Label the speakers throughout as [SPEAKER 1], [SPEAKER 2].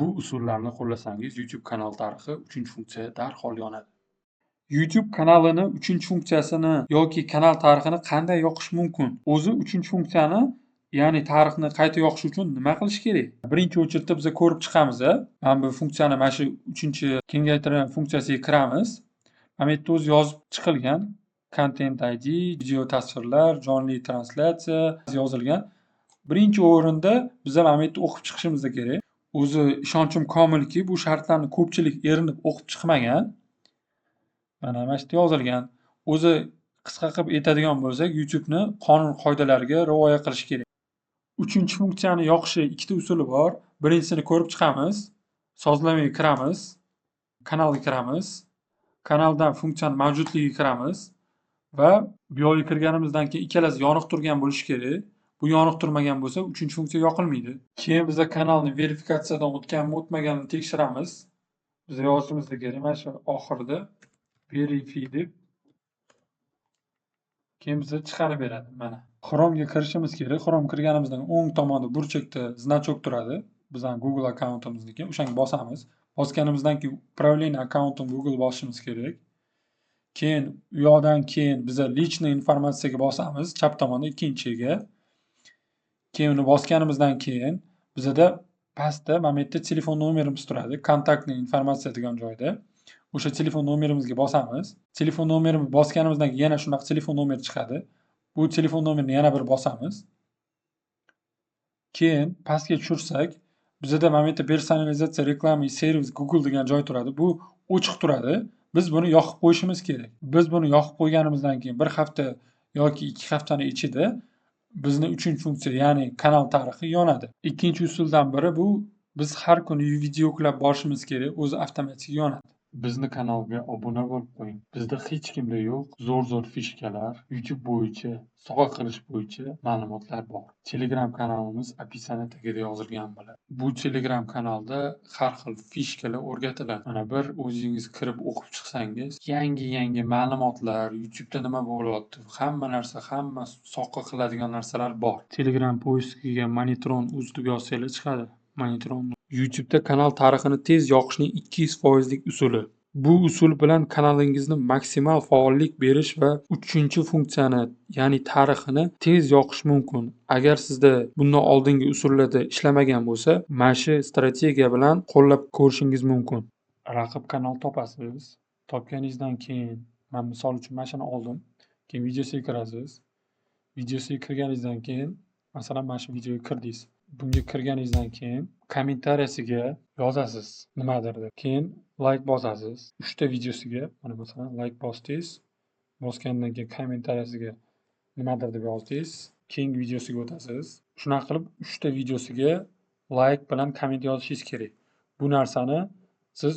[SPEAKER 1] Bu usullarni qo'llasangiz YouTube kanal tarixi 3-funksiya darhol yonadi. YouTube kanalini 3-funksiyasini yoki kanal tarixini qanday yoqish mumkin? O'zi 3-funksiyani, ya'ni tarixni qayta yoqish uchun nima qilish kerak? Birinchi o'chirda biz ko'rib chiqamiz. Mana bu funksiyani mana shu 3-kengaytirilgan funksiyasiga kiramiz. Mana bu yerda o'zi yozib chiqilgan. Content ID, video tasvirlar, jonli translyatsiya yozilgan. Birinchi o'rinda biz mana bu yerda o'qib chiqishimiz kerak. O'zi ishonchim komilki, bu shartlarni ko'pchilik erinib o'qib chiqmagan. Mana bu yerda yozilgan. O'zi qisqa qilib aytadigan bo'lsak, YouTube'ni qonun qoidalariga rioya qilish kerak. 3-funksiyani yoqishi ikkita usuli bor. Birinchisini ko'rib chiqamiz. Sozlamaga kiramiz. Kanalga kiramiz. Kanaldan funksiyani mavjudligiga kiramiz va bu yoqqa kirganimizdan keyin ikkalasi yoniq turgan bo'lishi kerak. Bu yoniq turmagan bo'lsa, 3-funksiya yoqilmaydi. Keyin biz kanalni verifikatsiyadan o'tganmi, o'tmaganini tekshiramiz. Biz yozishimiz kerak. Mana shu oxirida verify deb keyin bizga chiqarib beradi. Mana Chrome'ga kirishimiz kerak. Chrome kirganimizdan o'ng tomonda burchakda значок turadi. Bizning Google akkauntimizniki. O'shanga bosamiz. Bosganimizdan keyin управление akkauntim Google bosishimiz kerak. Keyin u yoqdan keyin biz личный informatsiyaga bosamiz, chap tomonda ikkinchiga. Keyin uni bosganimizdan keyin bizda pastda mana bu yerda telefon nomerimiz turadi. Kontaktli informatsiya degan joyda. O'sha telefon nomerimizga bosamiz. Telefon nomerimizni bosganimizdan keyin yana shunaqa telefon nomeri chiqadi. Bu telefon nomerini yana bir bosamiz. Keyin pastga tushirsak, bizda mana bu yerda personalizatsiya, reklama, servis, Google degan joy turadi. Bu ochiq turadi. Biz buni yoqib qo'yishimiz kerak. Biz buni yoqib qo'yganimizdan keyin 1 hafta yoki 2 haftaning ichida bizni 3-funksiya, ya'ni kanal tarixi yonadi. Ikkinchi usuldan biri bu, biz har kuni video yuklab borishimiz kerak, o'zi avtomatik yonadi. Bizni kanalga obuna bo'lib qo'ying. Bizda hech kimda yo'q zo'r fishkalar, YouTube bo'yicha, sovg'a qilish bo'yicha ma'lumotlar bor. Telegram kanalimiz описание tagida yozilgan bo'ladi. Bu Telegram kanalda har xil fishkalar o'rgatiladi. Mana bir o'zingiz kirib o'qib chiqsangiz, yangi ma'lumotlar, YouTube'da nima bo'lyapti, hamma narsa, hamma soqqa qiladigan narsalar bor. Telegram poiskiga Monitron uz deb yozsanglar chiqadi. Monitron. YouTube'da kanal tarixini tez yoqishning 200% usuli. Bu usul bilan kanalingizni maksimal faollik berish va 3-funksiyani, ya'ni tarixini tez yoqish mumkin. Agar sizda bundan oldingi usullarda ishlamagan bo'lsa, mana shu strategiya bilan qo'llab ko'rishingiz mumkin. Raqib kanal topasiz. Topganingizdan keyin, men misol uchun mana shuni oldim. Keyin videosiga kirasiz. Videosiga kirganingizdan keyin, masalan, mana shu videoga kirdingiz. Bunga kirganingizdan keyin kommentariyasiga yozasiz nimadir deb. Keyin like bosasiz. 3 ta videosiga, mana masalan, like bosdingiz. Bosgandan keyin kommentariyasiga nimadir deb yozdingiz. Keyingi videosiga o'tasiz. Shunaqa qilib 3 ta videosiga like bilan komment yozishingiz kerak. Bu narsani siz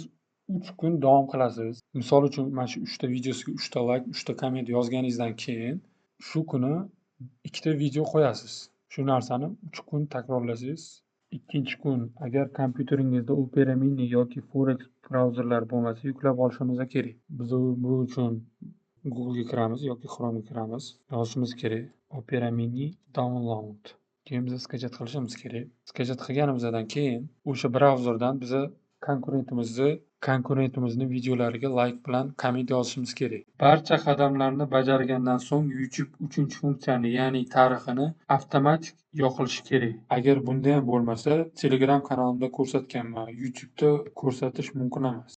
[SPEAKER 1] 3 kun davom qilasiz. Misol uchun mana shu 3 ta videosiga 3 ta like, 3 ta komment yozganingizdan keyin shu kuni 2 ta video qo'yasiz. Shu narsani 3 kun takrorlasangiz, ikkinchi kun agar kompyuteringizda Opera Mini yoki Forex brauzerlar bo'lmasa, yuklab olishimiz kerak. Biz bu uchun Google ga kiramiz yoki Chrome ga kiramiz. Yozishimiz kerak Opera Mini download. Keyin biz skachat qilishimiz kerak. Skachat qilganimizdan keyin o'sha brauzerdan biz konkurentimizni videolariga like bilan komment yozishimiz kerak. Barcha qadamlarni bajargandan so'ng YouTube 3-funksiyani, ya'ni tarixini avtomatik yoqilishi kerak. Agar bunda ham bo'lmasa, Telegram kanalimda ko'rsatganman. YouTube'da ko'rsatish mumkin emas.